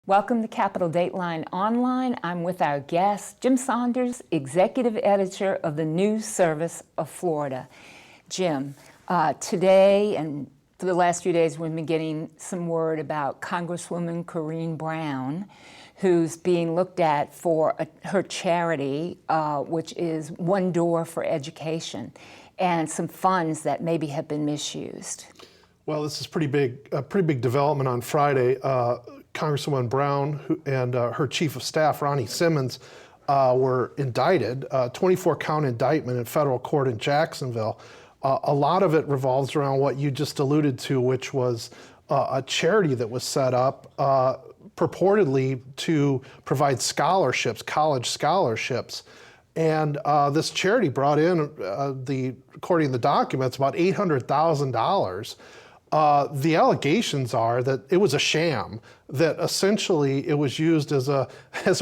Welcome to Capitol Dateline Online. I'm with our guest, Jim Saunders, Executive Editor of the News Service of Florida. Jim, today and for the last few days, we've been getting some word about Congresswoman Corrine Brown, who's being looked at for her charity, which is One Door for Education, and some funds that maybe have been misused. Well, this is a pretty big development on Friday. Congresswoman Brown and her chief of staff, Ronnie Simmons, were indicted, 24-count indictment in federal court in Jacksonville. A lot of it revolves around what you just alluded to, which was a charity that was set up purportedly to provide scholarships, college scholarships. And this charity brought in, according to the documents, about $800,000. The allegations are that it was a sham, that essentially it was used as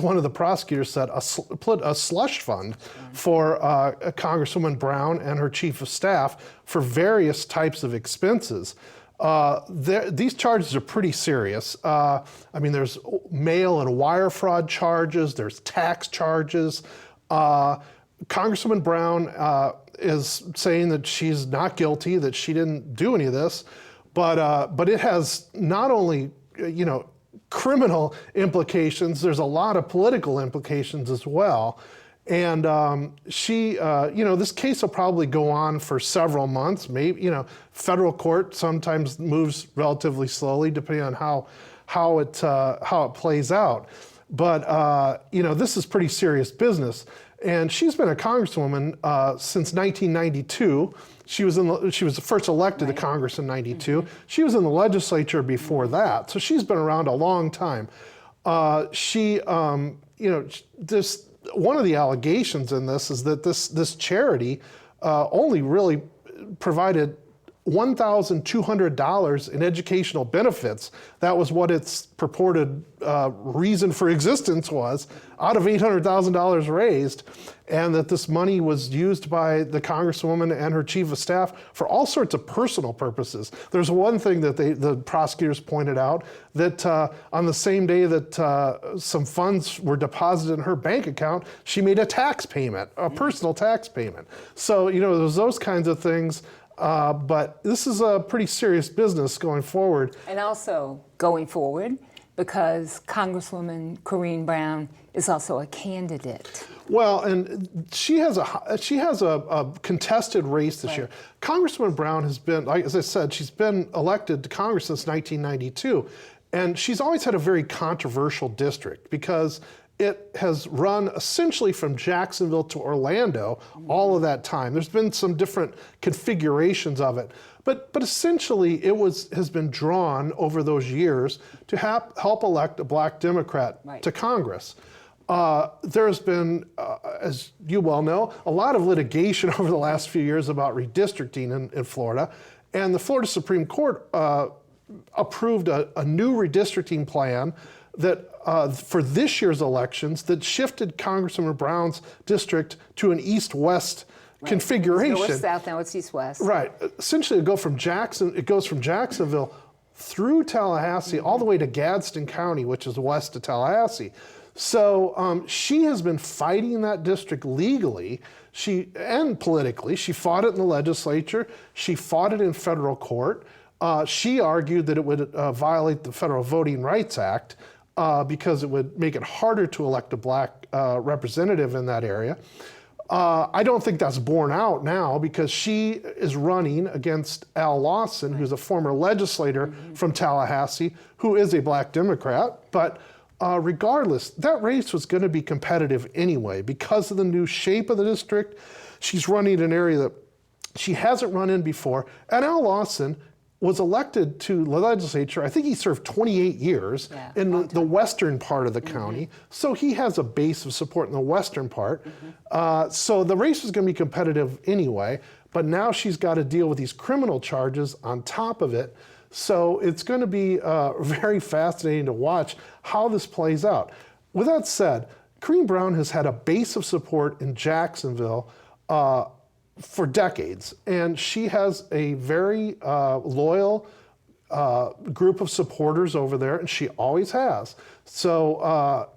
one of the prosecutors said, a slush fund for Congresswoman Brown and her chief of staff for various types of expenses. These charges are pretty serious. I mean, there's mail and wire fraud charges, there's tax charges. Congresswoman Brown is saying that she's not guilty, that she didn't do any of this. But it has not only, criminal implications, there's a lot of political implications as well. And this case will probably go on for several months. Maybe, federal court sometimes moves relatively slowly depending on how it plays out. But, this is pretty serious business. And she's been a congresswoman since 1992. She was first elected to Congress in 92. Mm-hmm. She was in the legislature before that, so she's been around a long time. One of the allegations in this is that this charity only really provided $1,200 in educational benefits. That was what its purported reason for existence was, out of $800,000 raised, and that this money was used by the Congresswoman and her chief of staff for all sorts of personal purposes. There's one thing that the prosecutors pointed out, that on the same day that some funds were deposited in her bank account, she made a tax payment, a personal tax payment. So, there's those kinds of things. But this is a pretty serious business going forward. And also going forward, because Congresswoman Corrine Brown is also a candidate. Well, and she has a contested race this year. Congresswoman Brown has been, as I said, she's been elected to Congress since 1992, and she's always had a very controversial district because it has run essentially from Jacksonville to Orlando all of that time. There's been some different configurations of it, but essentially it has been drawn over those years to help elect a black Democrat to Congress. There's been, as you well know, a lot of litigation over the last few years about redistricting in Florida, and the Florida Supreme Court approved a new redistricting plan that for this year's elections that shifted Congresswoman Brown's district to an east-west configuration. It's north-south, now it's east-west. Right. Essentially, it goes from Jacksonville through Tallahassee all the way to Gadsden County, which is west of Tallahassee. So she has been fighting that district legally and politically. She fought it in the legislature. She fought it in federal court. She argued that it would violate the Federal Voting Rights Act because it would make it harder to elect a black representative in that area. I don't think that's borne out now because she is running against Al Lawson, who's a former legislator from Tallahassee, who is a black Democrat. But regardless, that race was going to be competitive anyway because of the new shape of the district. She's running an area that she hasn't run in before. And Al Lawson was elected to the legislature. I think he served 28 years in the western part of the county. So he has a base of support in the western part. So the race was going to be competitive anyway, but now she's got to deal with these criminal charges on top of it. So it's going to be very fascinating to watch how this plays out. With that said, Corrine Brown has had a base of support in Jacksonville for decades, and she has a very loyal group of supporters over there, and she always has. So,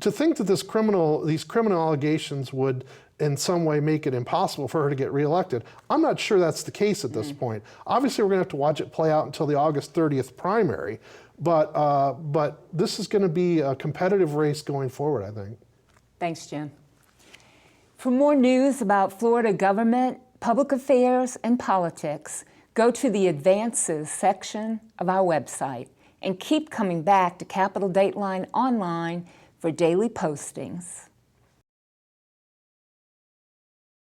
to think that these criminal allegations would in some way make it impossible for her to get reelected, I'm not sure that's the case at this point. Obviously, we're going to have to watch it play out until the August 30th primary, but this is going to be a competitive race going forward, I think. Thanks, Jim. For more news about Florida government, public affairs, and politics, go to the Advances section of our website and keep coming back to Capitol Dateline Online for daily postings.